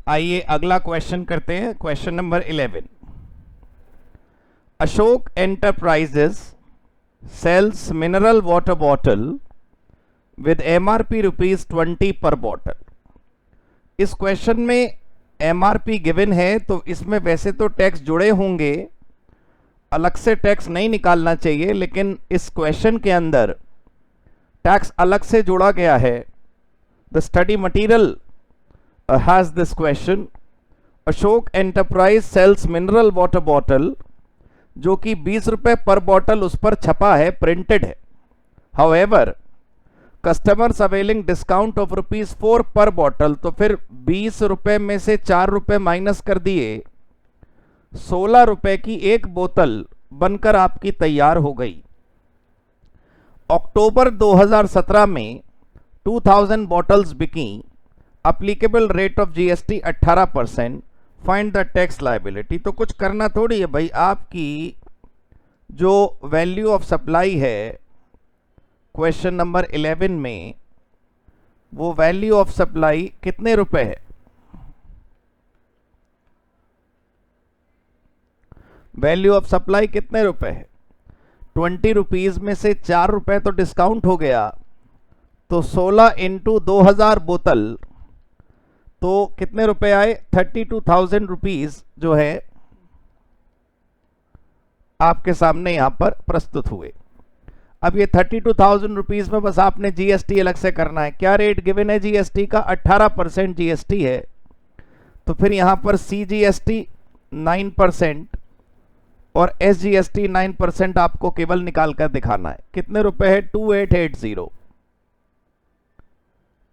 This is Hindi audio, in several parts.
आइए अगला क्वेश्चन करते हैं, question number 11। Ashok enterprises sells mineral water bottle with MRP ₹20 per bottle. इस क्वेश्चन में एमआरपी गिवन है, तो इसमें वैसे तो टैक्स जुड़े होंगे, अलग से टैक्स नहीं निकालना चाहिए, लेकिन इस क्वेश्चन के अंदर टैक्स अलग से जोड़ा गया है। The study material has this question, Ashok enterprise sells mineral water bottle, जो कि ₹20 पर बॉटल उस पर छपा है, प्रिंटेड है। However customers availing discount of ₹4 पर बॉटल, तो फिर ₹20 में से ₹4 माइनस कर दिए, ₹16 की एक बोतल बनकर आपकी तैयार हो गई। अक्टूबर 2017 में 2000 बॉटल्स बिकी, applicable rate of GST 18%, find the tax liability. तो कुछ करना थोड़ी है भाई, आपकी जो वैल्यू ऑफ सप्लाई है क्वेश्चन नंबर 11 में, वो वैल्यू ऑफ सप्लाई कितने रुपए है? वैल्यू ऑफ सप्लाई कितने रुपए है? 20 रुपीज में से ₹4 तो डिस्काउंट हो गया, तो 16 इंटू 2000 बोतल, तो कितने रुपए आए? 32,000 रुपीज जो है आपके सामने यहां पर प्रस्तुत हुए। अब ये 32,000 रुपीज में बस आपने जीएसटी अलग से करना है। क्या रेट गिवन है जीएसटी का? 18% जीएसटी है, तो फिर यहां पर सीजीएसटी 9% और एसजीएसटी 9% आपको केवल निकाल कर दिखाना है। कितने रुपए है?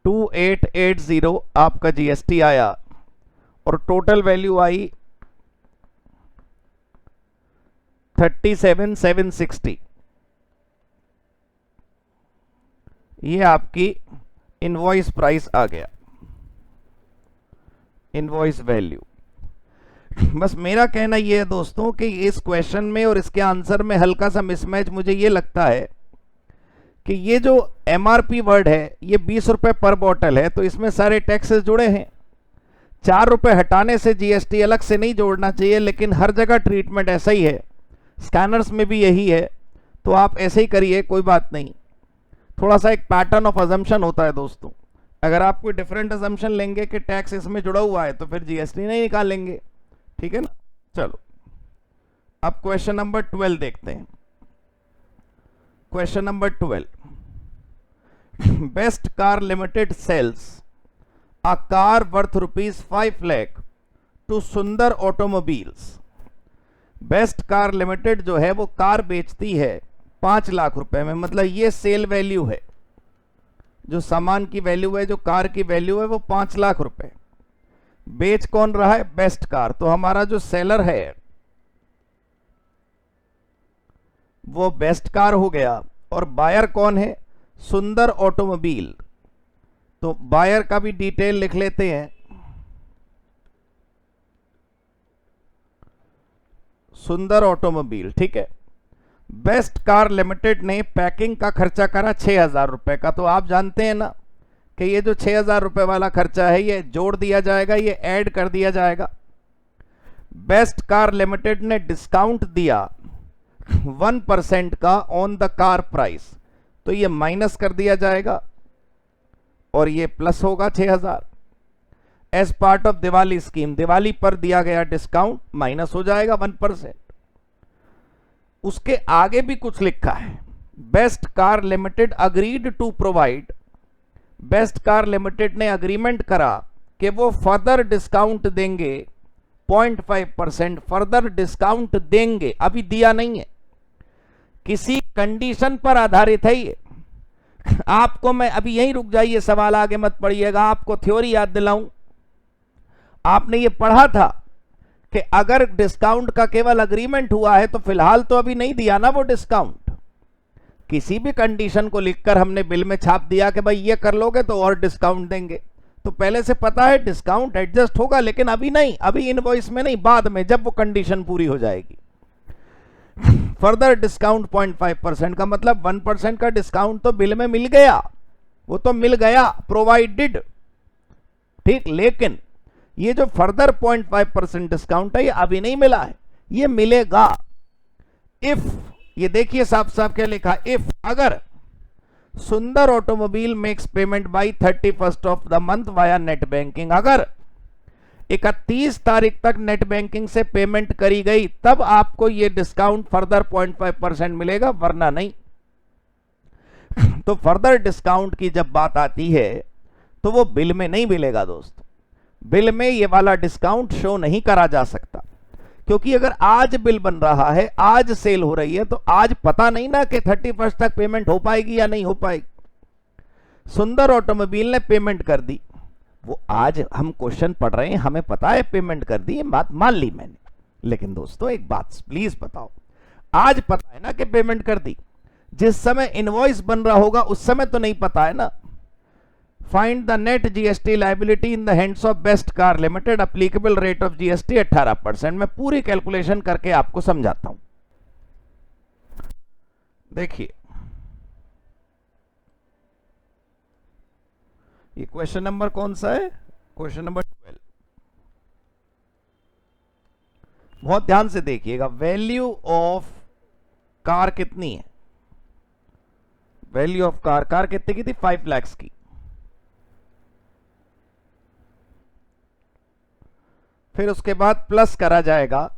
2880 आपका जीएसटी आया, और टोटल वैल्यू आई 37,760। ये आपकी इनवॉइस प्राइस आ गया, इनवॉइस वैल्यू। बस मेरा कहना यह है दोस्तों कि इस क्वेश्चन में और इसके आंसर में हल्का सा मिसमैच मुझे ये लगता है कि ये जो एमआरपी वर्ड है, ये ₹20 पर बॉटल है, तो इसमें सारे टैक्सेस जुड़े हैं। ₹4 हटाने से जीएसटी अलग से नहीं जोड़ना चाहिए, लेकिन हर जगह ट्रीटमेंट ऐसा ही है, स्कैनर्स में भी यही है, तो आप ऐसे ही करिए, कोई बात नहीं। थोड़ा सा एक पैटर्न ऑफ अजम्पशन होता है दोस्तों। अगर आप कोई डिफरेंट अजम्पशन लेंगे कि टैक्स इसमें जुड़ा हुआ है, तो फिर जीएसटी नहीं निकालेंगे, ठीक है ना। चलो अब क्वेश्चन नंबर 12 देखते हैं। Question number 12, best car limited sells a car worth ₹5 lakh to Sundar automobiles. Best car limited जो है वो कार बेचती है 5 लाख रुपए में, मतलब ये सेल वैल्यू है, जो सामान की वैल्यू है, जो कार की वैल्यू है, वो 5 लाख रुपए। बेच कौन रहा है? Best car. तो हमारा जो सेलर है वो बेस्ट कार हो गया, और बायर कौन है? सुंदर ऑटोमोबाइल। तो बायर का भी डिटेल लिख लेते हैं। सुंदर ऑटोमोबाइल, ठीक है। बेस्ट कार लिमिटेड ने पैकिंग का खर्चा करा ₹6,000 का। तो आप जानते हैं ना कि ये जो ₹6,000 वाला खर्चा है, ये जोड़ दिया जाएगा, ये ऐड कर दिया जाएगा। बेस्ट कार लिमिटेड ने डिस्काउंट दिया 1% का ऑन द कार प्राइस, तो ये माइनस कर दिया जाएगा, और ये प्लस होगा 6,000। As part of Diwali scheme, Diwali पर दिया गया डिस्काउंट माइनस हो जाएगा 1%। उसके आगे भी कुछ लिखा है, best car limited agreed to provide. Best car limited ने अग्रीमेंट करा कि वो फर्दर डिस्काउंट देंगे, 0.5% फर्दर डिस्काउंट देंगे। अभी दिया नहीं है, किसी कंडीशन पर आधारित है ये। आपको मैं अभी यहीं रुक जाइए, सवाल आगे मत पढ़िएगा, आपको थ्योरी याद दिलाऊं। आपने ये पढ़ा था कि अगर डिस्काउंट का केवल अग्रीमेंट हुआ है, तो फिलहाल तो अभी नहीं दिया ना वो डिस्काउंट। किसी भी कंडीशन को लिखकर हमने बिल में छाप दिया कि भाई ये कर लोगे तो और डिस्काउंट देंगे, तो पहले से पता है डिस्काउंट एडजस्ट होगा, लेकिन अभी नहीं, अभी इनवॉइस में नहीं, बाद में जब वो कंडीशन पूरी हो जाएगी। फर्दर डिस्काउंट 0.5% का मतलब 1% का डिस्काउंट तो बिल में मिल गया, वो तो मिल गया, प्रोवाइडेड, ठीक। लेकिन ये जो फर्दर 0.5% डिस्काउंट है ये अभी नहीं मिला है, ये मिलेगा इफ, ये देखिए साफ साफ क्या लिखा, इफ अगर सुंदर automobile makes payment by 31st of the month via net banking, अगर 31 तारीख तक नेट बैंकिंग से पेमेंट करी गई तब आपको ये डिस्काउंट फर्दर 0.5% मिलेगा, वरना नहीं। तो फर्दर डिस्काउंट की जब बात आती है तो वो बिल में नहीं मिलेगा दोस्तों, बिल में ये वाला डिस्काउंट शो नहीं करा जा सकता, क्योंकि अगर आज बिल बन रहा है, आज सेल हो रही है, तो आज पता नहीं ना कि 31 तक पेमेंट हो पाएगी या नहीं हो पाएगी। सुंदर ऑटोमोबाइल ने पेमेंट कर दी, वो आज हम क्वेश्चन पढ़ रहे हैं, हमें पता है पेमेंट कर दी, ये बात मान ली मैंने, लेकिन दोस्तों एक बात प्लीज बताओ, आज पता है ना कि पेमेंट कर दी, जिस समय इनवॉइस बन रहा होगा उस समय तो नहीं पता है ना। Find the net GST liability in the hands of best car limited, applicable rate of GST 18%। मैं पूरी कैलकुलेशन करके आपको समझाता हूं। देखिए ये क्वेश्चन नंबर कौन सा है, क्वेश्चन नंबर 12। बहुत ध्यान से देखिएगा, वैल्यू ऑफ कार कितनी है, वैल्यू ऑफ कार, कार कितने की थी, 5 लाख की। फिर उसके बाद प्लस करा जाएगा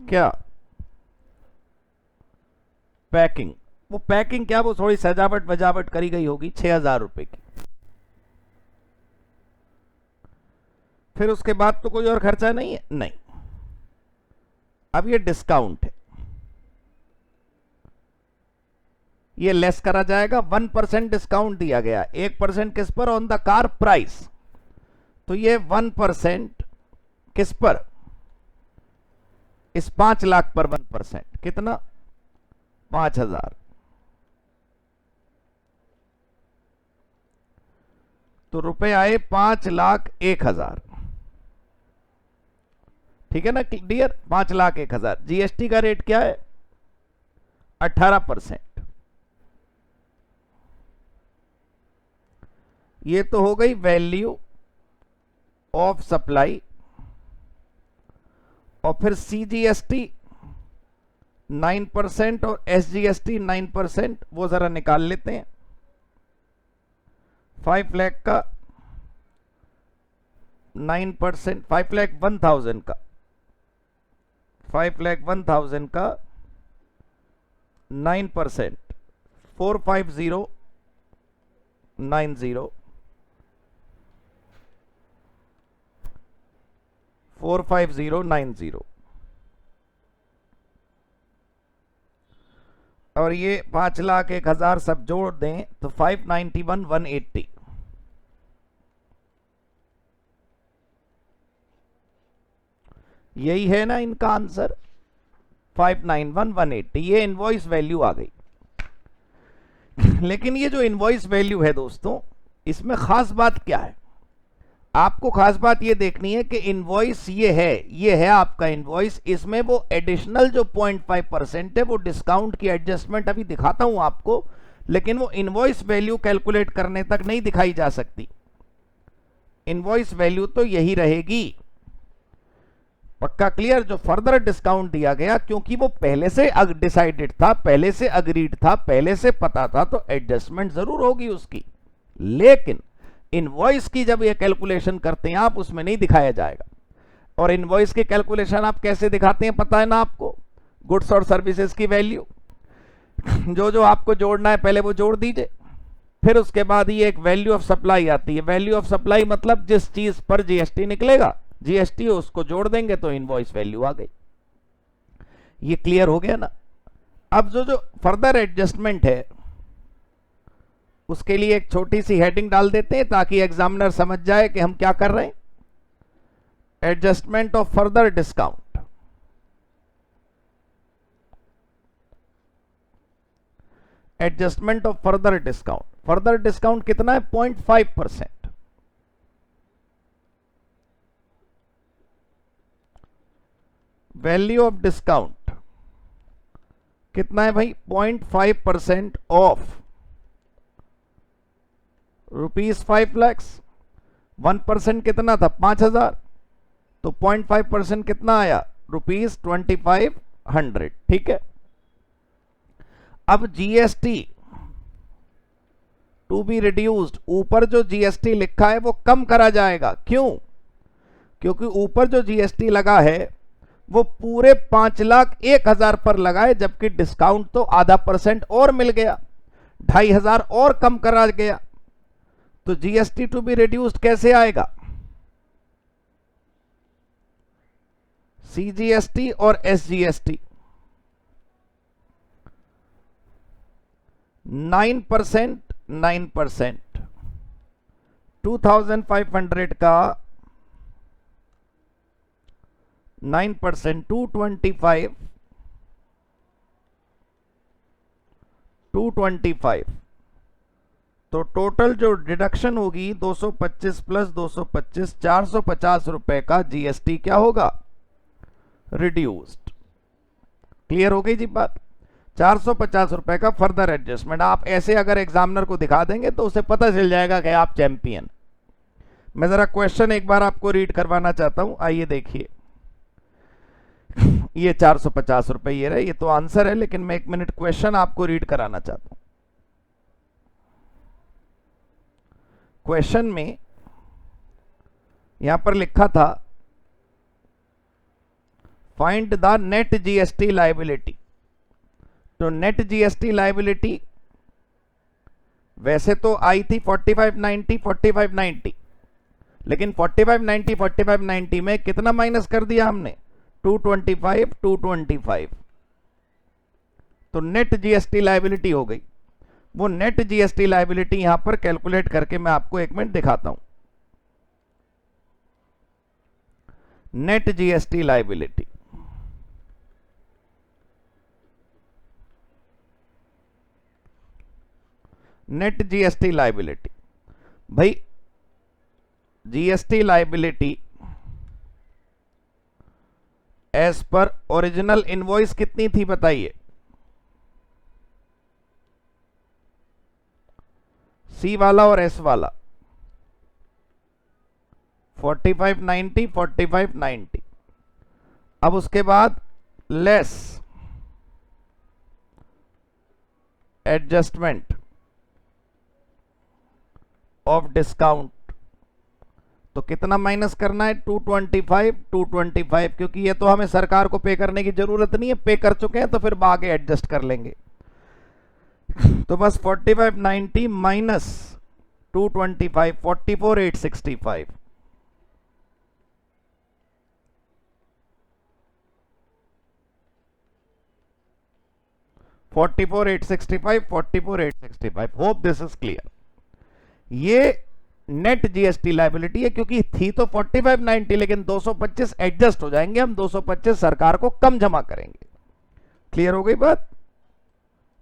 क्या, पैकिंग, वो पैकिंग क्या, वो थोड़ी सजावट वजावट करी गई होगी 6,000 रुपए की। फिर उसके बाद तो कोई और खर्चा नहीं है, नहीं। अब ये डिस्काउंट है, ये लेस करा जाएगा, 1% डिस्काउंट दिया गया, 1% किस पर, ऑन द कार प्राइस, तो ये 1% किस पर, इस 5 लाख पर 1%, कितना, 5,000। तो रुपए आए 5,01,000, ठीक है ना डियर, 5,01,000। जीएसटी का रेट क्या है, 18%। ये तो हो गई वैल्यू ऑफ सप्लाई, और फिर सीजीएसटी 9% और एसजीएसटी 9%, वो जरा निकाल लेते हैं। 5 लाख का 9%, 5,01,000 का, 5,01,000 का 9%, 45090, 45090, और ये 5,01,000 सब जोड़ दें तो 591,180। यही है ना इनका आंसर, 591,180, ये इनवॉइस वैल्यू आ गई। लेकिन ये जो इनवॉइस वैल्यू है दोस्तों, इसमें खास बात क्या है, आपको खास बात ये देखनी है कि इनवॉइस ये है आपका इनवॉइस, इसमें वो एडिशनल जो 0.5% है वो डिस्काउंट की एडजस्टमेंट अभी दिखाता हूं आपको, लेकिन वो इनवॉइस वैल्यू कैलकुलेट करने तक नहीं दिखाई जा सकती। इनवॉइस वैल्यू तो यही रहेगी, पक्का क्लियर। जो फर्दर डिस्काउंट दिया गया, क्योंकि वो पहले से डिसाइडेड था, पहले से अग्रीड था, पहले से पता था, तो एडजस्टमेंट जरूर होगी उसकी, लेकिन इनवॉइस की जब ये कैलकुलेशन करते हैं आप, उसमें नहीं दिखाया जाएगा। और इनवॉइस की कैलकुलेशन आप कैसे दिखाते हैं पता है ना आपको, गुड्स और सर्विसेज की वैल्यू जो जो आपको जोड़ना है पहले वो जोड़ दीजिए, फिर उसके बाद ये एक वैल्यू ऑफ सप्लाई आती है। वैल्यू ऑफ सप्लाई मतलब जिस चीज पर जीएसटी निकलेगा, जीएसटी उसको जोड़ देंगे तो इनवॉइस वैल्यू आ गई। ये क्लियर हो गया ना। अब जो फर्दर एडजस्टमेंट है उसके लिए एक छोटी सी हेडिंग डाल देते हैं ताकि एग्जामिनर समझ जाए कि हम क्या कर रहे हैं। Adjustment of further discount, adjustment of further discount, further discount कितना है, 0.5%। वैल्यू ऑफ डिस्काउंट कितना है भाई, 0.5% ऑफ रुपीज 5 लाख, 1% कितना था? 5,000। तो 0.5% कितना आया? ₹2500। ठीक है। अब जीएसटी टू बी रिड्यूस्ड, ऊपर जो जीएसटी लिखा है वो कम करा जाएगा। क्यों? क्योंकि ऊपर जो जीएसटी लगा है वो पूरे 5,01,000 पर लगा है, जबकि डिस्काउंट तो ½ और मिल गया, 2,500 और कम करा गया। तो जीएसटी टू बी रिड्यूस्ड कैसे आएगा? सीजीएसटी और एसजीएसटी 9%, 9%, 2,500 का 9%, 225, 225। तो टोटल जो डिडक्शन होगी 225 प्लस 225, 450 रुपए का जीएसटी क्या होगा? रिड्यूस्ड। क्लियर हो गई जी बात? 450 रुपए का फर्दर एडजस्टमेंट। आप ऐसे अगर एग्जामिनर को दिखा देंगे तो उसे पता चल जाएगा कि आप चैंपियन। मैं जरा क्वेश्चन एक बार आपको रीड करवाना चाहता हूं, आइए देखिए। ये 450 रुपए ये रहे, ये तो आंसर है, लेकिन मैं 1 मिनट क्वेश्चन आपको रीड कराना चाहता हूं। क्वेश्चन में यहां पर लिखा था find the net GST liability. तो नेट जीएसटी लायबिलिटी वैसे तो आई थी 4590, 4590, लेकिन 4590, 4590 में कितना माइनस कर दिया हमने? 225, 225। तो नेट जीएसटी लायबिलिटी हो गई। वो नेट जीएसटी लायबिलिटी यहां पर कैलकुलेट करके मैं आपको 1 मिनट दिखाता हूं। Net GST liability, net GST liability, भाई GST liability as per original invoice कितनी थी बताइए? सी वाला और एस वाला 4590, 4590। अब उसके बाद लेस एडजस्टमेंट ऑफ डिस्काउंट, तो कितना माइनस करना है? 225, 225, क्योंकि ये तो हमें सरकार को पे करने की जरूरत नहीं है, पे कर चुके हैं, तो फिर आगे एडजस्ट कर लेंगे। तो बस 4590 minus 225, 44,865। Hope this is clear. ये नेट जीएसटी लायबिलिटी है, क्योंकि थी तो 4590, लेकिन 225 एडजस्ट हो जाएंगे, हम 225 सरकार को कम जमा करेंगे। क्लियर हो गई बात?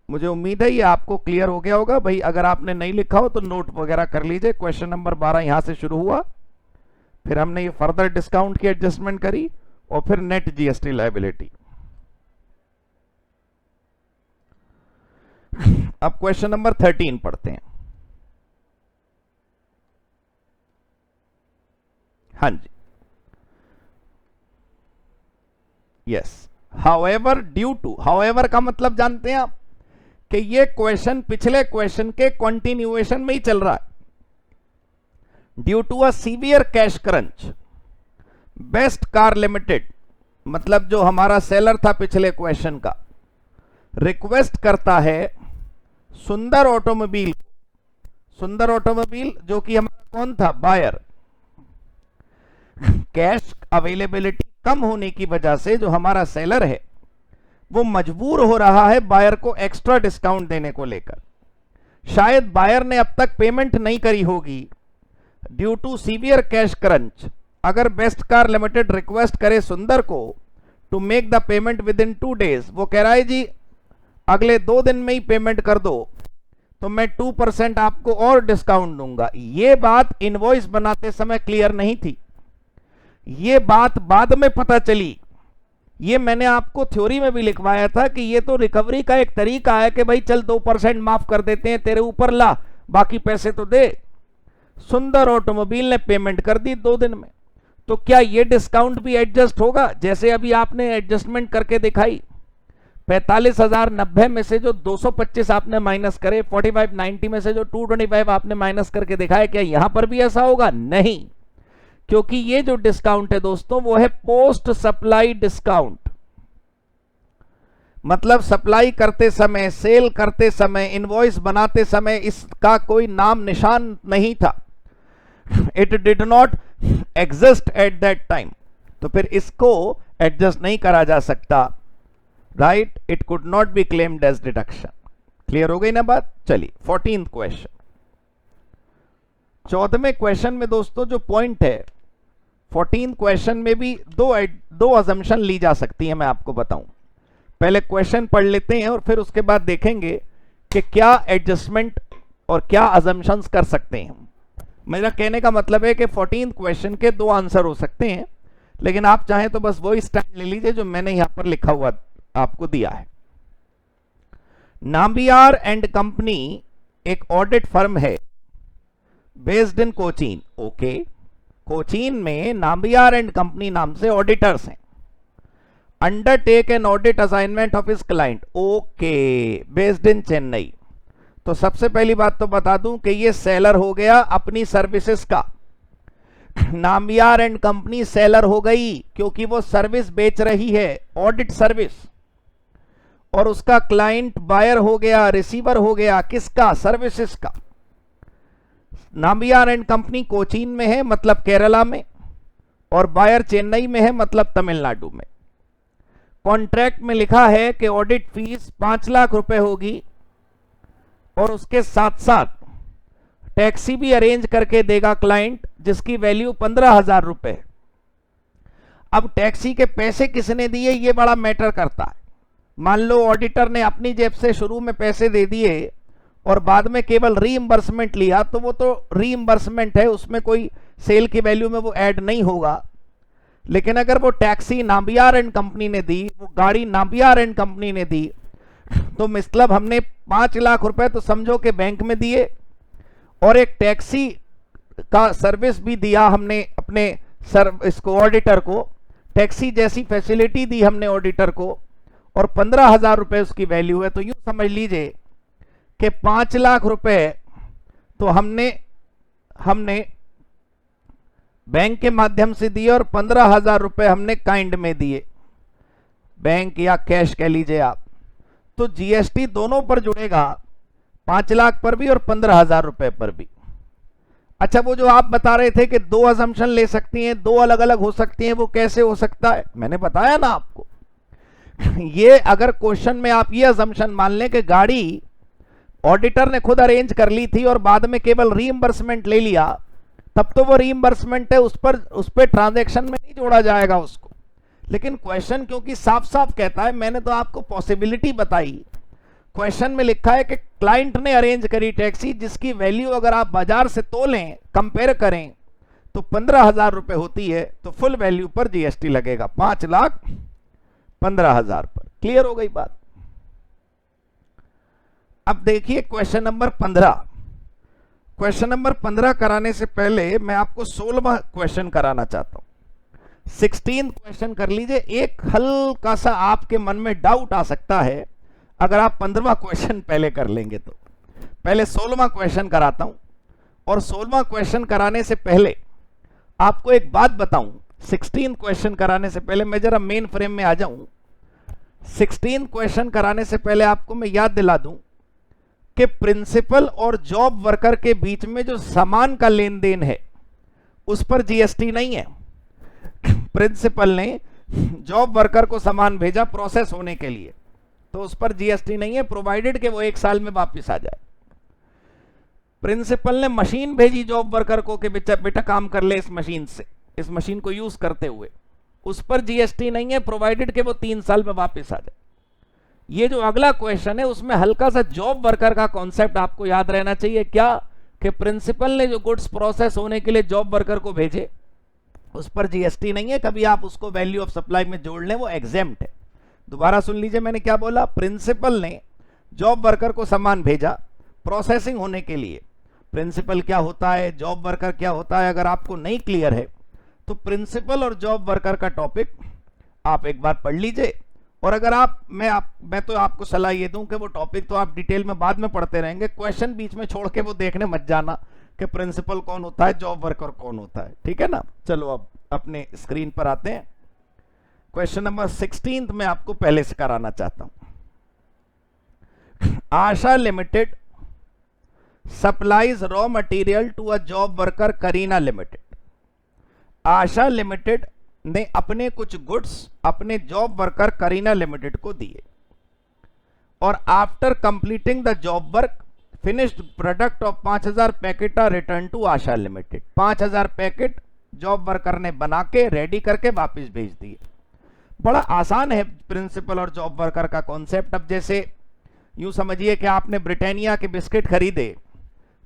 मुझे उम्मीद है ये आपको क्लियर हो गया होगा। भाई अगर आपने नहीं लिखा हो तो नोट वगैरह कर लीजिए। क्वेश्चन नंबर 12 यहां से शुरू हुआ, फिर हमने ये फर्दर डिस्काउंट की एडजस्टमेंट करी, और फिर नेट जीएसटी लायबिलिटी। अब क्वेश्चन नंबर 13 पढ़ते हैं। हाँ जी, yes. However due to, however का मतलब जानते हैं आप कि ये क्वेश्चन पिछले क्वेश्चन के कंटिन्यूएशन में ही चल रहा है। Due to a severe cash crunch, best car limited, मतलब जो हमारा सेलर था पिछले क्वेश्चन का, रिक्वेस्ट करता है सुंदर ऑटोमोबाइल, सुंदर ऑटोमोबाइल जो कि हमारा कौन था? बायर। कैश अवेलेबिलिटी कम होने की वजह से जो हमारा सेलर है वो मजबूर हो रहा है बायर को एक्स्ट्रा डिस्काउंट देने को लेकर। शायद बायर ने अब तक पेमेंट नहीं करी होगी। Due to severe cash crunch, अगर बेस्ट कार लिमिटेड रिक्वेस्ट करे सुंदर को to make the payment within 2 days, वो कह रहा है जी अगले 2 दिन में ही पेमेंट कर दो, तो मैं 2% आपको और डिस्काउंट दूंगा। ये बात इनवॉइस बनाते समय क्लियर नहीं थी, ये बात बाद में पता चली। ये मैंने आपको थ्योरी में भी लिखवाया था कि ये तो रिकवरी का एक तरीका है कि भाई चल 2% माफ कर देते हैं, तेरे ऊपर ला, बाकी पैसे तो दे। सुंदर ऑटोमोबाइल ने पेमेंट कर दी 2 दिन में, तो क्या ये डिस्काउंट भी एडजस्ट होगा? जैसे अभी आपने एडजस्टमेंट करके दिखाई, 45,090 में से जो 225 आपने माइनस करे, 4590 में से जो 225 आपने माइनस करके दिखाया, क्या यहां पर भी ऐसा होगा? नहीं, क्योंकि ये जो डिस्काउंट है दोस्तों वो है पोस्ट सप्लाई डिस्काउंट। मतलब सप्लाई करते समय, सेल करते समय, इनवॉइस बनाते समय इसका कोई नाम निशान नहीं था, it did not exist at that time, तो फिर इसको एडजस्ट नहीं करा जा सकता, right? It could not be claimed as deduction. Clear हो गई ना बात? चलिए 14th क्वेश्चन। 14वें क्वेश्चन में दोस्तों जो पॉइंट है, 14th क्वेश्चन में भी दो अजम्पशन ली जा सकती है, मैं आपको बताऊं। पहले क्वेश्चन पढ़ लेते हैं और फिर उसके बाद देखेंगे कि क्या एडजस्टमेंट और क्या अजम्पशंस कर सकते हैं। मेरा कहने का मतलब है कि 14th क्वेश्चन के 2 आंसर हो सकते हैं, लेकिन आप चाहें तो बस वही स्टैंड ले लीजिए जो मैंने यहां पर लिखा हुआ आपको दिया है। नाम्बियार एंड कंपनी एक ऑडिट फर्म है based in Cochin. Okay, Cochin में नाम्बियार एंड कंपनी नाम से ऑडिटर्स हैं। Undertake an audit assignment of his client. Okay, based in Chennai. तो सबसे पहली बात तो बता दूं कि ये सेलर हो गया अपनी सर्विसेज का। नाम्बियार एंड कंपनी सेलर हो गई क्योंकि वो सर्विस बेच रही है, ऑडिट सर्विस, और उसका क्लाइंट बायर हो गया, रिसीवर हो गया, किसका? सर्विसेज का। नाम्बियार एंड कंपनी कोचीन में है, मतलब केरला में, और बायर चेन्नई में है, मतलब तमिलनाडु में। कॉन्ट्रैक्ट में लिखा है कि ऑडिट फीस 5 लाख रुपए होगी और उसके साथ साथ टैक्सी भी अरेंज करके देगा क्लाइंट, जिसकी वैल्यू 15,000 रुपए। अब टैक्सी के पैसे किसने दिए ये बड़ा मैटर करता है। मान लो ऑडिटर ने अपनी जेब से शुरू में पैसे दे दिए और बाद में केवल रीइंबर्समेंट लिया, तो वो तो रीइंबर्समेंट है, उसमें कोई सेल की वैल्यू में वो ऐड नहीं होगा। लेकिन अगर वो टैक्सी नाम्बियार एंड कंपनी ने दी, वो गाड़ी नाम्बियार एंड कंपनी ने दी, तो मतलब हमने 5 लाख रुपए तो समझो कि बैंक में दिए, और एक टैक्सी का सर्विस भी दिया हमने अपने इसको ऑडिटर को, टैक्सी जैसी फैसिलिटी दी हमने ऑडिटर को, और 15,000 रुपए उसकी वैल्यू है। तो यूं समझ लीजिए कि 5 लाख रुपए तो हमने बैंक के माध्यम से दिए और 15,000 रुपए हमने काइंड में दिए, बैंक या कैश कह लीजिए आप। तो जीएसटी दोनों पर जुड़ेगा, 5 लाख पर भी और 15,000 रुपए पर भी। अच्छा, वो जो आप बता रहे थे कि 2 अजम्पशन ले सकती हैं, 2 अलग अलग हो सकती हैं, वो कैसे हो सकता है? मैंने बताया ना आपको। ये अगर क्वेश्चन में आप ये अजम्पशन मान लें कि गाड़ी ऑडिटर ने खुद अरेंज कर ली थी और बाद में केवल रीइंबर्समेंट ले लिया, तब तो वो रीइंबर्समेंट है, उस पर ट्रांजैक्शन में नहीं जोड़ा जाएगा उसको। लेकिन क्वेश्चन क्योंकि साफ साफ कहता है, मैंने तो आपको पॉसिबिलिटी बताई, क्वेश्चन में लिखा है कि क्लाइंट ने अरेंज करी टैक्सी जिसकी वैल्यू अगर आप बाजार से तोलें, कंपेयर करें, तो 15,000 रुपए होती है, तो फुल वैल्यू पर जीएसटी लगेगा 5,15,000 पर। क्लियर हो गई बात? अब देखिए क्वेश्चन नंबर 15। क्वेश्चन नंबर 15 कराने से पहले मैं आपको 16वां क्वेश्चन कराना चाहता हूं। 16th क्वेश्चन कर लीजिए। एक हल्का सा आपके मन में डाउट आ सकता है अगर आप 15वां क्वेश्चन पहले कर लेंगे तो। पहले 16वां क्वेश्चन कराता हूं, और 16वां क्वेश्चन कराने से पहले आपको एक बात बताऊं। 16th क्वेश्चन कराने से पहले मैं जरा मेन फ्रेम में आ जाऊं। 16th क्वेश्चन कराने से पहले आपको मैं याद दिला दूं कि प्रिंसिपल और जॉब वर्कर के बीच में जो सामान का लेन देन है उस पर जीएसटी नहीं है। प्रिंसिपल ने जॉब वर्कर को सामान भेजा प्रोसेस होने के लिए, तो उस पर जीएसटी नहीं है, प्रोवाइडेड कि वो 1 साल में वापस आ जाए। प्रिंसिपल ने मशीन भेजी जॉब वर्कर को कि बेटा काम कर ले इस मशीन से, इस मशीन को यूज करते हुए, उस पर जीएसटी नहीं है, प्रोवाइडेड कि वो 3 साल में वापस आ जाए। ये जो अगला क्वेश्चन है उसमें हल्का सा जॉब वर्कर का कॉन्सेप्ट आपको याद रहना चाहिए। क्या कि प्रिंसिपल ने जो गुड्स प्रोसेस होने के लिए जॉब वर्कर को भेजे उस पर जीएसटी नहीं है, कभी आप उसको वैल्यू ऑफ सप्लाई में जोड़ लें वो एग्जेम्प्ट है। दोबारा सुन लीजिए मैंने क्या बोला। प्रिंसिपल ने जॉब वर्कर को सामान भेजा प्रोसेसिंग होने के लिए, प्रिंसिपल क्या होता है, जॉब वर्कर क्या होता है, अगर आपको नहीं क्लियर है तो प्रिंसिपल और जॉब वर्कर का टॉपिक आप एक बार पढ़ लीजिए। और अगर मैं तो आपको सलाह ये दूं कि वो टॉपिक तो आप डिटेल में बाद में पढ़ते रहेंगे, क्वेश्चन बीच में छोड़ के वो देखने मत जाना कि प्रिंसिपल कौन होता है, जॉब वर्कर कौन होता है, ठीक है ना। चलो अब अपने स्क्रीन पर आते हैं। क्वेश्चन नंबर 16 मैं आपको पहले से कराना चाहता हूं। Asha limited supplies raw material to a job worker Kareena limited. Asha limited ने अपने कुछ गुड्स अपने जॉब वर्कर करीना लिमिटेड को दिए और after completing the job work finished product of 5000 packet are return to Asha limited. 5000 packet job worker ने बना के रेडी करके वापस भेज दिए। बड़ा आसान है प्रिंसिपल और जॉब वर्कर का कॉन्सेप्ट। अब जैसे यूं समझिए कि आपने ब्रिटानिया के बिस्किट खरीदे,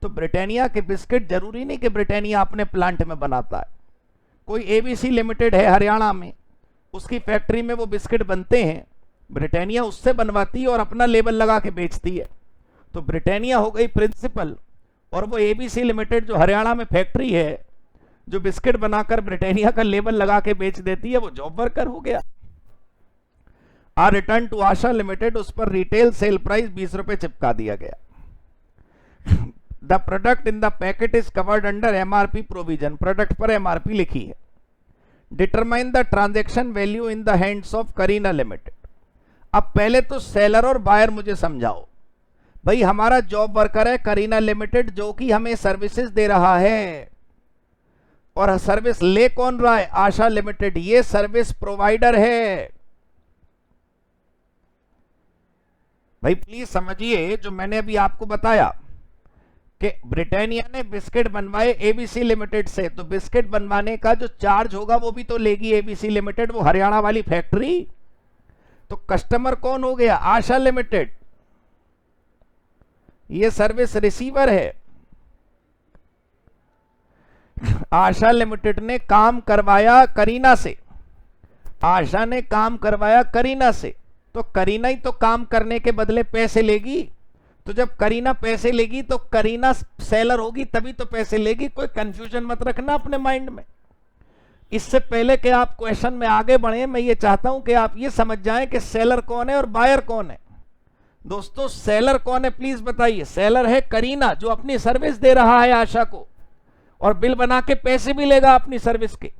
तो ब्रिटानिया के बिस्किट जरूरी नहीं कि ब्रिटानिया अपने प्लांट में बनाता है। कोई एबीसी लिमिटेड है हरियाणा में, उसकी फैक्ट्री में वो बिस्किट बनते हैं, ब्रिटानिया उससे बनवाती है और अपना लेबल लगा के बेचती है। तो ब्रिटानिया हो गई प्रिंसिपल, और वो एबीसी लिमिटेड जो हरियाणा में फैक्ट्री है जो बिस्किट बनाकर ब्रिटानिया का लेबल लगा के बेच देती है, वो जॉब वर्कर हो गया। Are return to Asha limited, उस पर रिटेल सेल प्राइस 20 रुपए चिपका दिया गया। The product in the packet is covered under MRP provision, product पर एमआरपी लिखी है। Determine the transaction value in the hands of Kareena limited. अब पहले तो सेलर और बायर मुझे समझाओ। भाई हमारा जॉब वर्कर है करीना लिमिटेड जो कि हमें सर्विसेज दे रहा है, और सर्विस ले कौन रहा है, आशा लिमिटेड, ये सर्विस प्रोवाइडर है। भाई प्लीज समझिए जो मैंने अभी आपको बताया कि ब्रिटानिया ने बिस्किट बनवाए एबीसी लिमिटेड से, तो बिस्किट बनवाने का जो चार्ज होगा वो भी तो लेगी एबीसी लिमिटेड, वो हरियाणा वाली फैक्ट्री। तो कस्टमर कौन हो गया, आशा लिमिटेड, ये सर्विस रिसीवर है। आशा लिमिटेड ने काम करवाया करीना से, आशा ने काम करवाया करीना से, तो करीना ही तो काम करने के बदले पैसे लेगी। तो जब करीना पैसे लेगी तो करीना सेलर होगी तभी तो पैसे लेगी। कोई कंफ्यूजन मत रखना अपने माइंड में। इससे पहले कि आप क्वेश्चन में आगे बढ़े, मैं ये चाहता हूं कि आप ये समझ जाएं कि सेलर कौन है और बायर कौन है। दोस्तों सेलर कौन है प्लीज बताइए। सेलर है करीना जो अपनी सर्विस दे रहा है आशा को, और बिल बना के पैसे भी लेगा अपनी सर्विस के,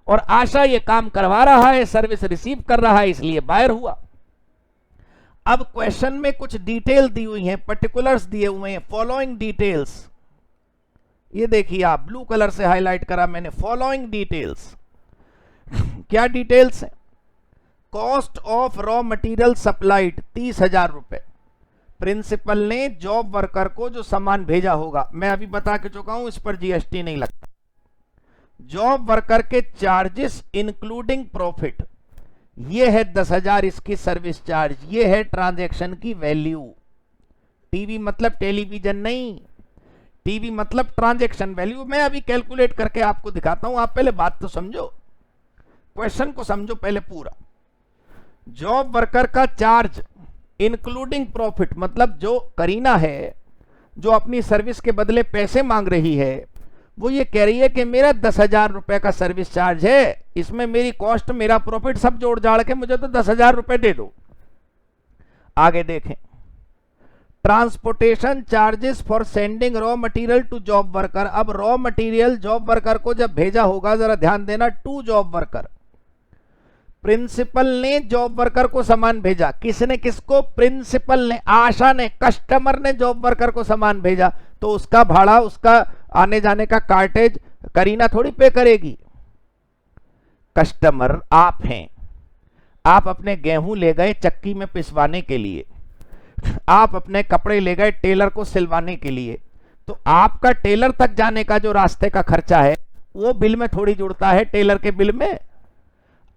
और आशा ये काम करवा रहा है, सर्विस रिसीव कर रहा है, इसलिए बायर हुआ। अब क्वेश्चन में कुछ डिटेल दी हुई हैं, पर्टिकुलर्स दिए हुए हैं, फॉलोइंग डिटेल्स। ये देखिए आप, ब्लू कलर से हाईलाइट करा मैंने, फॉलोइंग डिटेल्स। क्या डिटेल्स हैं, cost of raw material supplied 30,000 रुपए। प्रिंसिपल ने जॉब वर्कर को जो सामान भेजा होगा, मैं अभी बता के चुका हूं, इस पर जीएसटी नहीं लगता। जॉब वर्कर के चार्जेस इंक्लूडिंग प्रॉफिट, ये है 10,000 इसकी सर्विस चार्ज, ये है ट्रांजैक्शन की वैल्यू। टीवी मतलब टेलीविजन नहीं, टीवी मतलब ट्रांजैक्शन वैल्यू। मैं अभी कैलकुलेट करके आपको दिखाता हूं, आप पहले बात तो समझो, क्वेश्चन को समझो पहले पूरा। जॉब वर्कर का चार्ज इंक्लूडिंग प्रॉफिट, मतलब जो करीना है जो अपनी सर्विस के बदले पैसे मांग रही है, वो ये कह रही है कि मेरा 10,000 रुपए का सर्विस चार्ज है, इसमें मेरी कॉस्ट मेरा प्रॉफिट सब जोड़ जाड़ के मुझे तो 10,000 रुपए दे दो। आगे देखें, transportation charges for sending raw material to job worker. अब रॉ मटेरियल जॉब वर्कर को जब भेजा होगा, जरा ध्यान देना, टू जॉब वर्कर। प्रिंसिपल ने जॉब वर्कर को सामान भेजा, किसने किसको, प्रिंसिपल ने, आशा ने, कस्टमर ने जॉब वर्कर को सामान भेजा, तो उसका भाड़ा, उसका आने जाने का कार्टेज करीना थोड़ी पे करेगी। कस्टमर आप हैं, आप अपने गेहूं ले गए चक्की में पिसवाने के लिए, आप अपने कपड़े ले गए टेलर को सिलवाने के लिए, तो आपका टेलर तक जाने का जो रास्ते का खर्चा है वो बिल में थोड़ी जुड़ता है, टेलर के बिल में।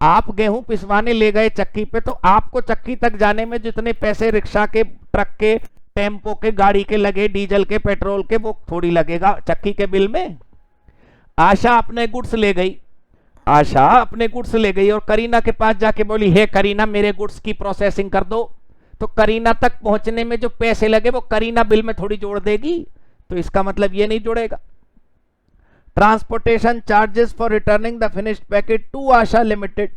आप गेहूं पिसवाने ले गए चक्की पे, तो आपको चक्की तक जाने में जितने पैसे रिक्शा के, ट्रक के, टेम्पो के, गाड़ी के लगे, डीजल के, पेट्रोल के, वो थोड़ी लगेगा चक्की के बिल में। आशा अपने गुड्स ले गई, आशा अपने गुड्स ले गई और करीना के पास जाके बोली, हे करीना मेरे गुड्स की प्रोसेसिंग कर दो, तो करीना तक पहुंचने में जो पैसे लगे वो करीना बिल में थोड़ी जोड़ देगी। तो इसका मतलब ये नहीं जुड़ेगा। Transportation charges for returning the finished packet to Asha limited.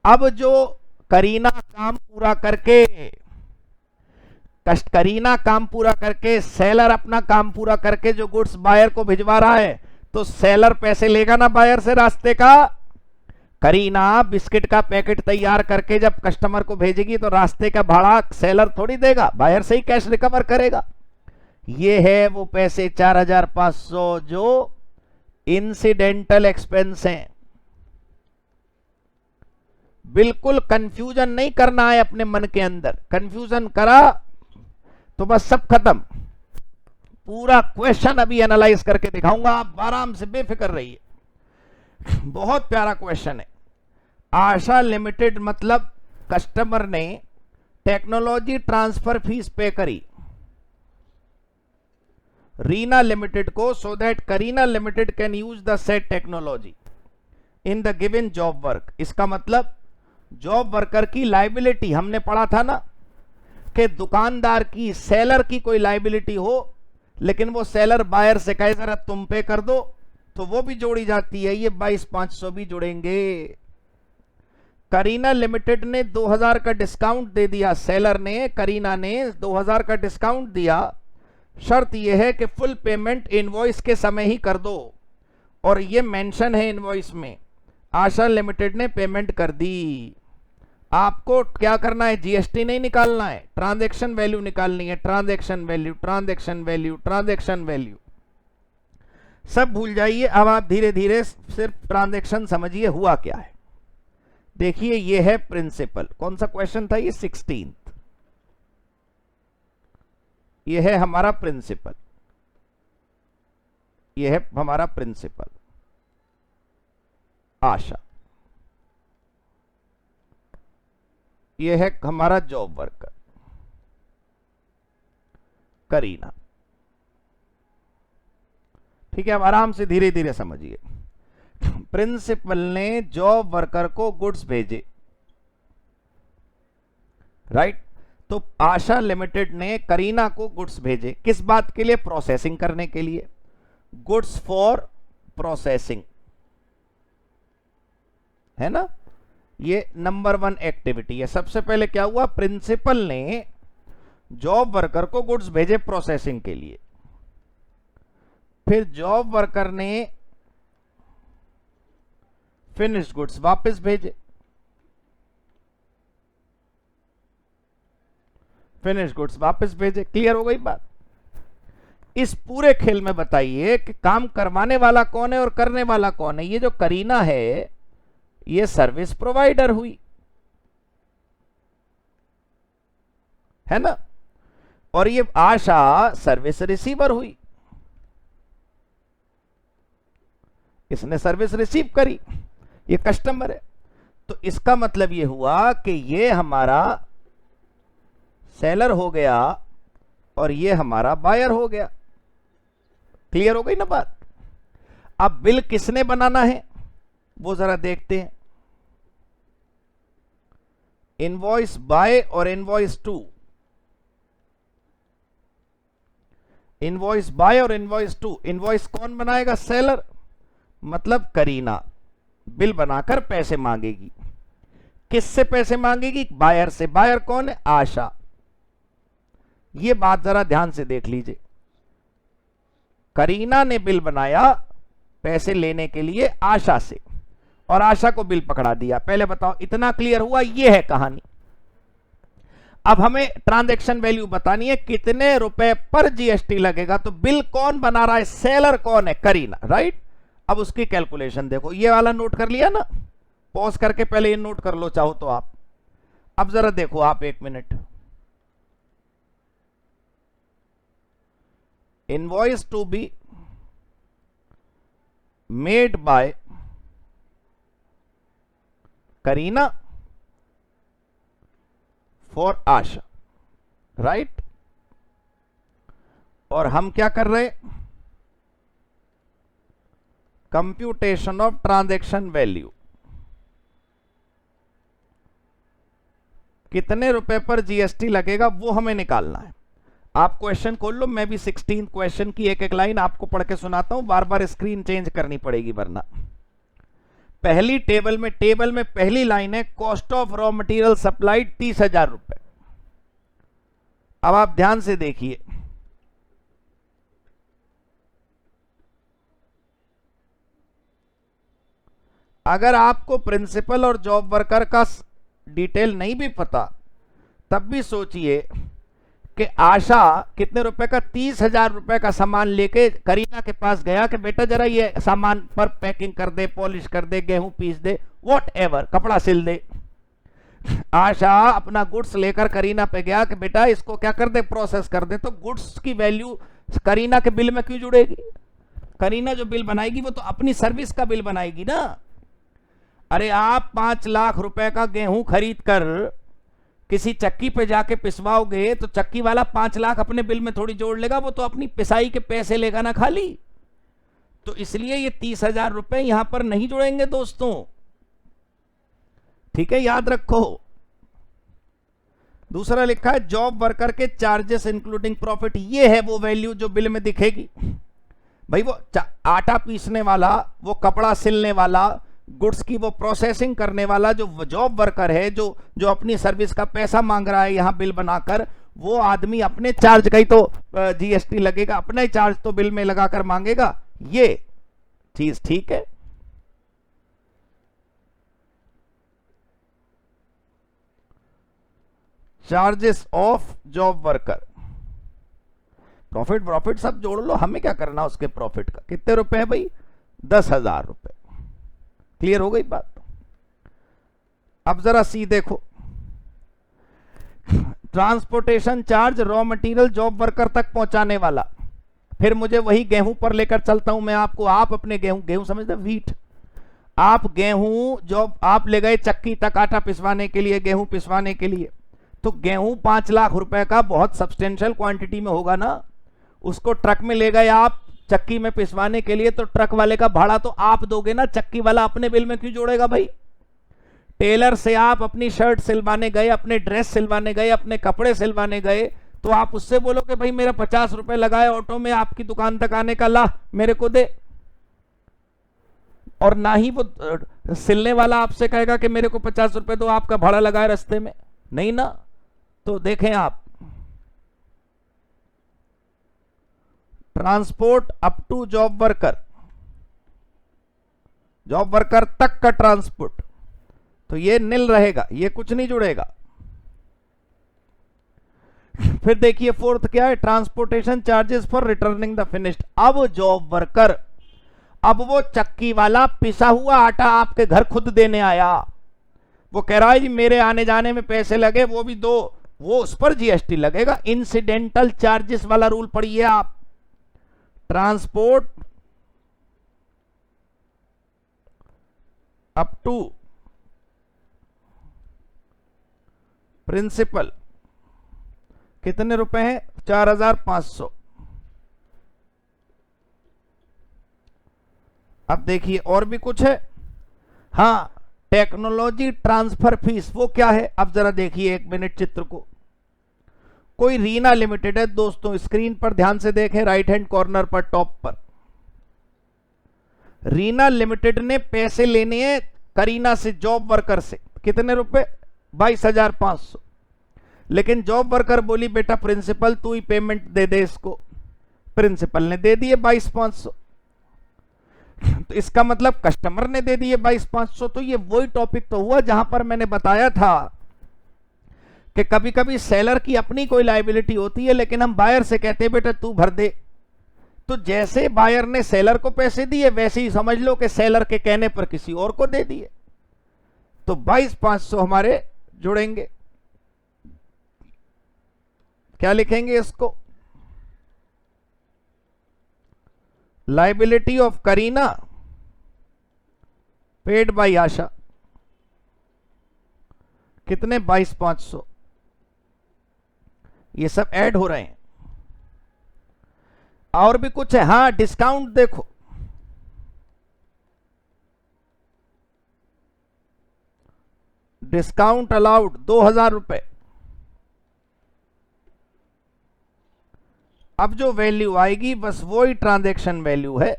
अब जो करीना काम पूरा करके करीना काम पूरा करके, सेलर अपना काम पूरा करके जो गुड्स बायर को भिजवा रहा है, तो सेलर पैसे लेगा ना बायर से रास्ते का। करीना बिस्किट का पैकेट तैयार करके जब कस्टमर को भेजेगी तो रास्ते का भाड़ा सेलर थोड़ी देगा, बायर से ही कैश रिकवर करेगा। ये है वो पैसे 4500 जो इंसिडेंटल एक्सपेंस हैं। बिल्कुल कंफ्यूजन नहीं करना है अपने मन के अंदर, कंफ्यूजन करा तो बस सब खत्म। पूरा क्वेश्चन अभी एनालाइज करके दिखाऊंगा, आप आराम से बेफिक्र रहिए। बहुत प्यारा क्वेश्चन है। आशा लिमिटेड मतलब कस्टमर ने टेक्नोलॉजी ट्रांसफर फीस पे करी रीना लिमिटेड को, so that Kareena limited can use the set technology in the given job work. इसका मतलब जॉब वर्कर की लाइबिलिटी, हमने पढ़ा था ना कि दुकानदार की, सेलर की कोई लाइबिलिटी हो लेकिन वो सेलर बायर से कहे जरा तुम पे कर दो, तो वो भी जोड़ी जाती है। ये 22,500 भी जुड़ेंगे। करीना लिमिटेड ने 2000 का डिस्काउंट दे दिया, सेलर ने, करीना ने 2000 का डिस्काउंट दिया। शर्त यह है कि फुल पेमेंट इनवॉइस के समय ही कर दो, और ये मेंशन है इनवॉइस में। आशा लिमिटेड ने पेमेंट कर दी। आपको क्या करना है, जीएसटी नहीं निकालना है, ट्रांजैक्शन वैल्यू निकालनी है। Transaction value, transaction value, transaction value सब भूल जाइए। अब आप धीरे धीरे सिर्फ ट्रांजैक्शन समझिए हुआ क्या है। देखिए ये है प्रिंसिपल। कौन सा क्वेश्चन था ये? 16th। ये है हमारा प्रिंसिपल, ये है हमारा प्रिंसिपल आशा, ये है हमारा जॉब वर्कर करीना। ठीक है, अब आराम से धीरे धीरे समझिए। प्रिंसिपल ने जॉब वर्कर को गुड्स भेजे, राइट? तो आशा लिमिटेड ने करीना को गुड्स भेजे, किस बात के लिए? प्रोसेसिंग करने के लिए। गुड्स फॉर प्रोसेसिंग, है ना? ये नंबर 1 एक्टिविटी है। सबसे पहले क्या हुआ, प्रिंसिपल ने जॉब वर्कर को गुड्स भेजे प्रोसेसिंग के लिए। फिर जॉब वर्कर ने फिनिश्ड गुड्स वापस भेजे। फिनिश्ड गुड्स वापस भेजे। क्लियर हो गई बात? इस पूरे खेल में बताइए कि काम करवाने वाला कौन है और करने वाला कौन है? ये जो करीना है ये सर्विस प्रोवाइडर हुई, है ना? और ये आशा सर्विस रिसीवर हुई, इसने सर्विस रिसीव करी, ये कस्टमर है। तो इसका मतलब ये हुआ कि ये हमारा सेलर हो गया और ये हमारा बायर हो गया। क्लियर हो गई ना बात? अब बिल किसने बनाना है वो जरा देखते हैं। इनवॉइस बाय और इनवॉइस टू, इनवॉइस बाय और इनवॉइस टू। इनवॉइस कौन बनाएगा? सेलर, मतलब करीना बिल बनाकर पैसे मांगेगी। किससे पैसे मांगेगी? बायर से। बायर कौन है? आशा। ये बात जरा ध्यान से देख लीजिए। करीना ने बिल बनाया पैसे लेने के लिए आशा से, और आशा को बिल पकड़ा दिया। पहले बताओ इतना क्लियर हुआ? ये है कहानी। अब हमें ट्रांजैक्शन वैल्यू बतानी है, कितने रुपए पर जीएसटी लगेगा। तो बिल कौन बना रहा है? सेलर कौन है? करीना, राइट? अब उसकी कैलकुलेशन देखो। ये वाला नोट कर लिया ना? पॉज करके पहले ये नोट कर लो चाहो तो आप। अब जरा देखो आप, एक minute. Invoice to be made by Kareena for Asha, right? और हम क्या कर रहे? Computation of transaction value. कितने रुपए पर जीएसटी लगेगा वो हमें निकालना है। आप क्वेश्चन खोल लो, मैं भी 16 क्वेश्चन की एक एक लाइन आपको पढ़ के सुनाता हूं, बार बार स्क्रीन चेंज करनी पड़ेगी वरना। पहली टेबल में पहली लाइन है cost of raw material supplied 30,000 रुपए। अब आप ध्यान से देखिए, अगर आपको प्रिंसिपल और जॉब वर्कर का डिटेल नहीं भी पता, तब भी सोचिए कि आशा कितने रुपए का, 30,000 रुपए का सामान लेके करीना के पास गया कि बेटा जरा ये सामान पर पैकिंग कर दे, पॉलिश कर दे, गेहूं पीस दे, वॉट एवर, कपड़ा सिल दे। आशा अपना गुड्स लेकर करीना पे गया कि बेटा इसको क्या कर दे, प्रोसेस कर दे। तो गुड्स की वैल्यू करीना के बिल में क्यों जुड़ेगी? करीना जो बिल बनाएगी वो तो अपनी सर्विस का बिल बनाएगी ना। अरे आप 5 लाख रुपए का गेहूं खरीद कर किसी चक्की पे जाके पिसवाओगे तो चक्की वाला 5 लाख अपने बिल में थोड़ी जोड़ लेगा, वो तो अपनी पिसाई के पैसे लेगा ना खाली। तो इसलिए ये 30,000 रुपए यहां पर नहीं जुड़ेंगे दोस्तों, ठीक है, याद रखो। दूसरा लिखा है जॉब वर्कर के चार्जेस इंक्लूडिंग प्रॉफिट, ये है वो वैल्यू जो बिल में दिखेगी। भाई वो आटा पीसने वाला, वो कपड़ा सिलने वाला, गुड्स की वो प्रोसेसिंग करने वाला जो जॉब वर्कर है, जो अपनी सर्विस का पैसा मांग रहा है यहां बिल बनाकर, वो आदमी अपने चार्ज का ही तो जीएसटी लगेगा, अपना ही चार्ज तो बिल में लगाकर मांगेगा। ये चीज ठीक है। Charges of job worker, profit सब जोड़ लो, हमें क्या करना उसके प्रॉफिट का। कितने रुपए है भाई? 10,000 रुपए। क्लियर हो गई बात? अब जरा सी देखो, transportation charge raw material job worker तक पहुंचाने वाला, फिर मुझे वही गेहूं पर लेकर चलता हूं मैं आपको। आप अपने गेहूं समझते, वीट, आप गेहूं जो आप ले गए चक्की तक आटा पिसवाने के लिए, गेहूं पिसवाने के लिए, तो गेहूं 5 लाख रुपए का बहुत सब्सटेंशियल क्वांटिटी में होगा ना। उसको ट्रक में ले गए आप चक्की में पिसवाने के लिए, तो ट्रक वाले का भाड़ा तो आप दोगे ना, चक्की वाला अपने बिल में क्यों जोड़ेगा भाई? टेलर से आप अपनी शर्ट सिलवाने गए, अपने ड्रेस सिलवाने गए, अपने कपड़े सिलवाने गए, तो आप उससे बोलो कि भाई मेरा 50 रुपए लगाए ऑटो में आपकी दुकान तक आने का, ला मेरे को दे। और ना ही वो सिलने वाला आपसे कहेगा कि मेरे को 50 रुपए दो, आपका भाड़ा लगाए रास्ते में, नहीं ना। तो देखें आप, transport up to job worker, job worker तक का ट्रांसपोर्ट, तो ये नील रहेगा, ये कुछ नहीं जुड़ेगा। फिर देखिए फोर्थ क्या है, transportation charges for returning the finished. अब जॉब वर्कर, अब वो चक्की वाला पिसा हुआ आटा आपके घर खुद देने आया, वो कह रहा है जी मेरे आने जाने में पैसे लगे, वो भी दो, वो उस पर जीएसटी लगेगा। इंसिडेंटल चार्जेस वाला रूल पढ़िए आप। ट्रांसपोर्ट अप टू प्रिंसिपल कितने रुपए हैं? 4,500। अब देखिए और भी कुछ है, हाँ, टेक्नोलॉजी ट्रांसफर फीस, वो क्या है? अब जरा देखिए 1 मिनट चित्र को। कोई रीना लिमिटेड है दोस्तों, स्क्रीन पर ध्यान से देखें, राइट हैंड कॉर्नर पर टॉप पर, रीना लिमिटेड ने पैसे लेने हैं करीना से, जॉब वर्कर से, कितने रुपए? 22,500। लेकिन जॉब वर्कर बोली बेटा प्रिंसिपल तू ही पेमेंट दे दे इसको, प्रिंसिपल ने दे दिए 22,500। तो इसका मतलब कस्टमर ने दे दिए 22,500। तो ये वही टॉपिक तो हुआ जहां पर मैंने बताया था कि कभी कभी सेलर की अपनी कोई लायबिलिटी होती है, लेकिन हम बायर से कहते हैं बेटा तू भर दे। तो जैसे बायर ने सेलर को पैसे दिए, वैसे ही समझ लो कि सेलर के कहने पर किसी और को दे दिए, तो 22,500 हमारे जुड़ेंगे। क्या लिखेंगे इसको? Liability of Kareena paid by Asha, कितने? 22,500। ये सब ऐड हो रहे हैं। और भी कुछ है, हाँ, डिस्काउंट देखो, डिस्काउंट अलाउड 2,000 रुपए। अब जो वैल्यू आएगी बस वो ही ट्रांजैक्शन वैल्यू है।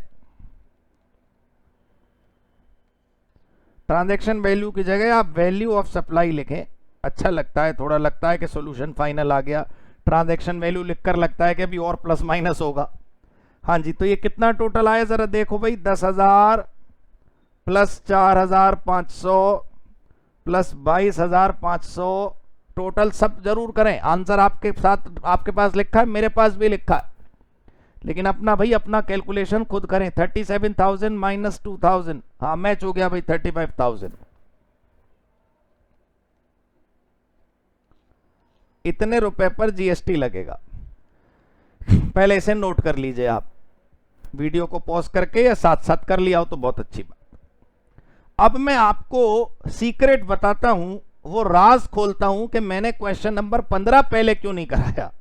ट्रांजैक्शन वैल्यू की जगह आप वैल्यू ऑफ सप्लाई लिखें, अच्छा लगता है, थोड़ा लगता है कि सॉल्यूशन फाइनल आ गया। ट्रांजैक्शन वैल्यू लिखकर लगता है कि अभी और प्लस माइनस होगा। हाँ जी, तो ये कितना टोटल आया जरा देखो भाई, 10,000 प्लस 4,500 प्लस 22,500, टोटल सब जरूर करें। आंसर आपके साथ आपके पास लिखा है, मेरे पास भी लिखा है, लेकिन अपना भाई अपना कैलकुलेशन खुद करें। 37,000 माइनस 2,000, हाँ मैच हो गया भाई 35,000। इतने रुपए पर जीएसटी लगेगा। पहले इसे नोट कर लीजिए आप, वीडियो को पॉज करके या साथ साथ कर लिया हो तो बहुत अच्छी बात। अब मैं आपको सीक्रेट बताता हूं, वो राज खोलता हूं कि मैंने क्वेश्चन नंबर 15 पहले क्यों नहीं कराया।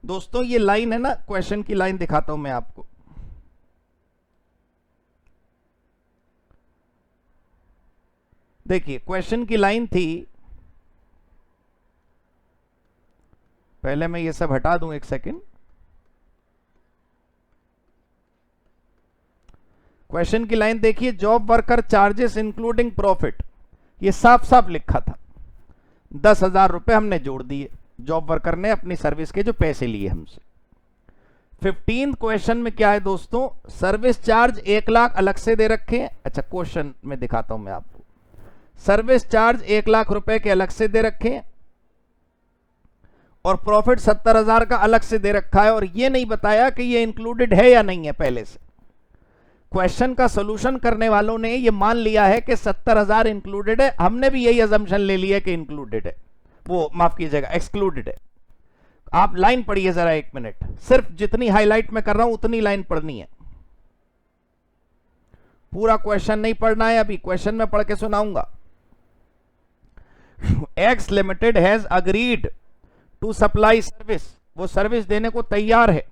दोस्तों ये लाइन है ना, क्वेश्चन की लाइन दिखाता हूं मैं आपको। देखिए क्वेश्चन की लाइन थी, पहले मैं ये सब हटा दूं एक सेकंड। क्वेश्चन की लाइन देखिए, job worker charges including profit, ये साफ साफ लिखा था। 10,000 रुपए हमने जोड़ दिए, जॉब वर्कर ने अपनी सर्विस के जो पैसे लिए हमसे। 15 क्वेश्चन में क्या है दोस्तों, सर्विस चार्ज 1 लाख अलग से दे रखे हैं। अच्छा क्वेश्चन में दिखाता हूं मैं आपको, सर्विस चार्ज 1 लाख रुपए के अलग से दे रखे हैं और प्रॉफिट 70,000 का अलग से दे रखा है, और ये नहीं बताया कि ये इंक्लूडेड है या नहीं है पहले से। क्वेश्चन का सॉल्यूशन करने वालों ने ये मान लिया है कि 70,000 इंक्लूडेड है, हमने भी यही अजम्पशन ले लिया कि इंक्लूडेड है, वो माफ कीजिएगा एक्सक्लूडेड है। आप लाइन पढ़िए जरा 1 मिनट, सिर्फ जितनी हाईलाइट में कर रहा हूं उतनी लाइन पढ़नी है, पूरा क्वेश्चन नहीं पढ़ना है। अभी क्वेश्चन में पढ़ के सुनाऊंगा। X limited has agreed to supply service, वो सर्विस देने को तैयार है,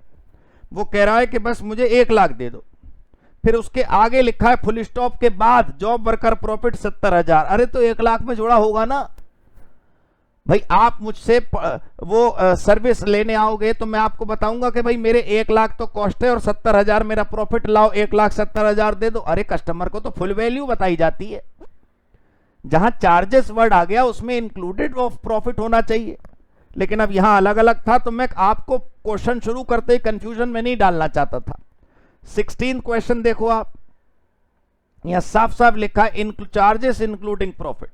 वो कह रहा है कि बस मुझे 1 लाख दे दो। फिर उसके आगे लिखा है फुल स्टॉप के बाद जॉब वर्कर प्रॉफिट 70,000। अरे तो 1 लाख में जोड़ा होगा ना भाई। आप मुझसे वो सर्विस लेने आओगे तो मैं आपको बताऊंगा कि भाई मेरे 1 लाख तो कॉस्ट है और 70,000 मेरा प्रॉफिट, लाओ 1,70,000 दे दो। अरे कस्टमर को तो फुल वैल्यू बताई जाती है, जहां चार्जेस वर्ड आ गया उसमें इंक्लूडेड ऑफ प्रॉफिट होना चाहिए, लेकिन अब यहां अलग अलग था, तो मैं आपको क्वेश्चन शुरू करते ही कंफ्यूजन में नहीं डालना चाहता था। 16 क्वेश्चन देखो आप, यहां साफ साफ लिखा है चार्जेस इंक्लूडिंग प्रॉफिट,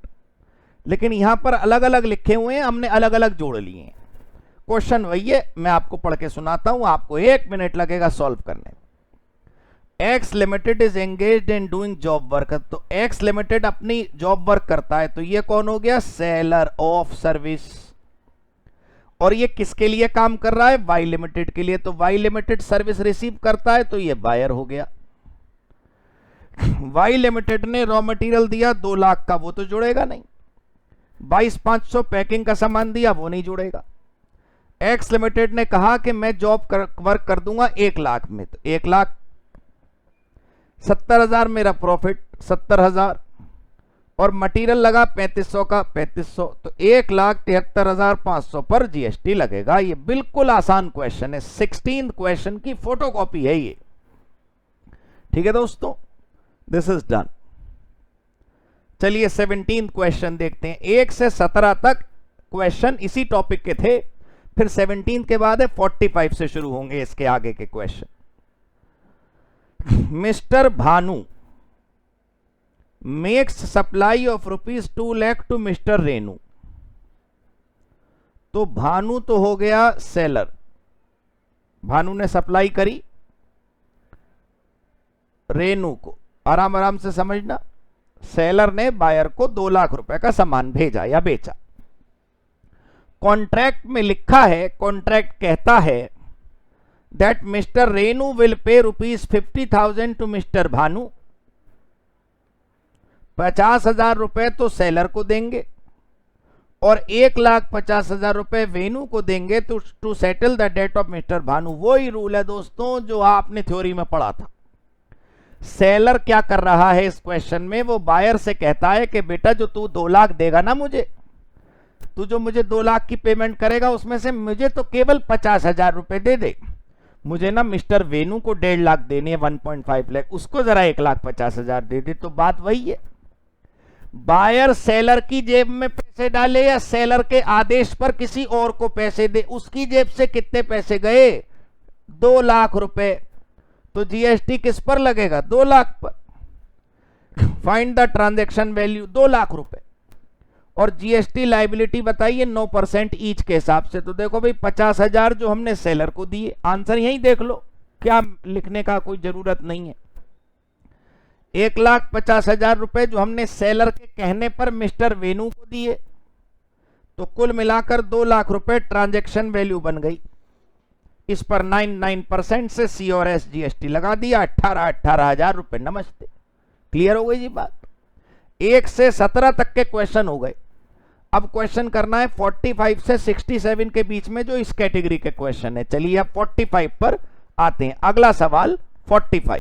लेकिन यहां पर अलग अलग लिखे हुए हैं, हमने अलग अलग जोड़ लिए हैं। क्वेश्चन वही है, मैं आपको पढ़ के सुनाता हूं, आपको 1 मिनट लगेगा सॉल्व करने में। X limited is engaged in doing job work, तो एक्स लिमिटेड अपनी जॉब वर्क करता है, तो ये कौन हो गया, सेलर ऑफ सर्विस। और ये किसके लिए काम कर रहा है, वाई लिमिटेड के लिए, तो वाई लिमिटेड सर्विस रिसीव करता है, तो ये बायर हो गया। वाई लिमिटेड ने रॉ मटेरियल दिया 2 लाख का, वो तो जुड़ेगा नहीं। 22,500 पैकिंग का सामान दिया, वो नहीं जुड़ेगा। एक्स लिमिटेड ने कहा कि मैं जॉब वर्क कर दूंगा 1 लाख में, तो 1 लाख 70,000 मेरा प्रॉफिट 70,000, और मटेरियल लगा 3500 का 3500, तो 1,73,500 पर जीएसटी लगेगा। ये बिल्कुल आसान क्वेश्चन है, 16 क्वेश्चन की फोटोकॉपी है ये। ठीक है दोस्तों, दिस इज डन। चलिए 17 क्वेश्चन देखते हैं। 1 से 17 तक क्वेश्चन इसी टॉपिक के थे, फिर 17 के बाद है 45 से शुरू होंगे इसके आगे के question. Mister Bhanu makes supply of ₹2 lakh to mister Renu, तो भानु तो हो गया सेलर, भानु ने सप्लाई करी रेनू को, आराम आराम से समझना, सेलर ने बायर को 2 लाख रुपए का सामान भेजा या बेचा। कॉन्ट्रैक्ट में लिखा है, कॉन्ट्रैक्ट कहता है that mister Renu will pay ₹50,000 to mister Bhanu, 50,000 रुपए तो सेलर को देंगे और 1,50,000 रुपए वेनू को देंगे to settle the debt of mister Bhanu. वही रूल है दोस्तों जो आपने थ्योरी में पढ़ा था। सेलर क्या कर रहा है इस क्वेश्चन में, वो बायर से कहता है कि बेटा जो तू 2 लाख देगा ना मुझे, तू जो मुझे 2 लाख की पेमेंट करेगा उसमें से मुझे तो केवल 50,000 रुपए दे दे, मुझे ना मिस्टर वेनू को 1.5 लाख देने हैं, 1.5 लाख, उसको जरा 1,50,000 दे दे। तो बात वही है, बायर सेलर की जेब में पैसे डाले या सेलर के आदेश पर किसी और को पैसे दे, उसकी जेब से कितने पैसे गए, 2 लाख रुपए। तो जीएसटी किस पर लगेगा, 2 लाख पर। Find the transaction value 2 lakh रुपए, और जीएसटी लाइबिलिटी बताइए 9% ईच के हिसाब से। तो देखो भाई 50,000 जो हमने सेलर को दिए, आंसर यही देख लो, क्या लिखने का कोई जरूरत नहीं है। 1,50,000 रुपए जो हमने सेलर के कहने पर मिस्टर वेनू को दिए, तो कुल मिलाकर 2 लाख रुपए ट्रांजैक्शन वैल्यू बन गई। इस पर 9% से सी और एस जीएसटी लगा दिया, 18,000 रुपए। नमस्ते, क्लियर हो गई जी बात। 1 से 17 तक के क्वेश्चन हो गए। अब क्वेश्चन करना है 45 से 67 के बीच में जो इस कैटेगरी के क्वेश्चन है। चलिए अब 45 पर आते हैं। अगला सवाल 45।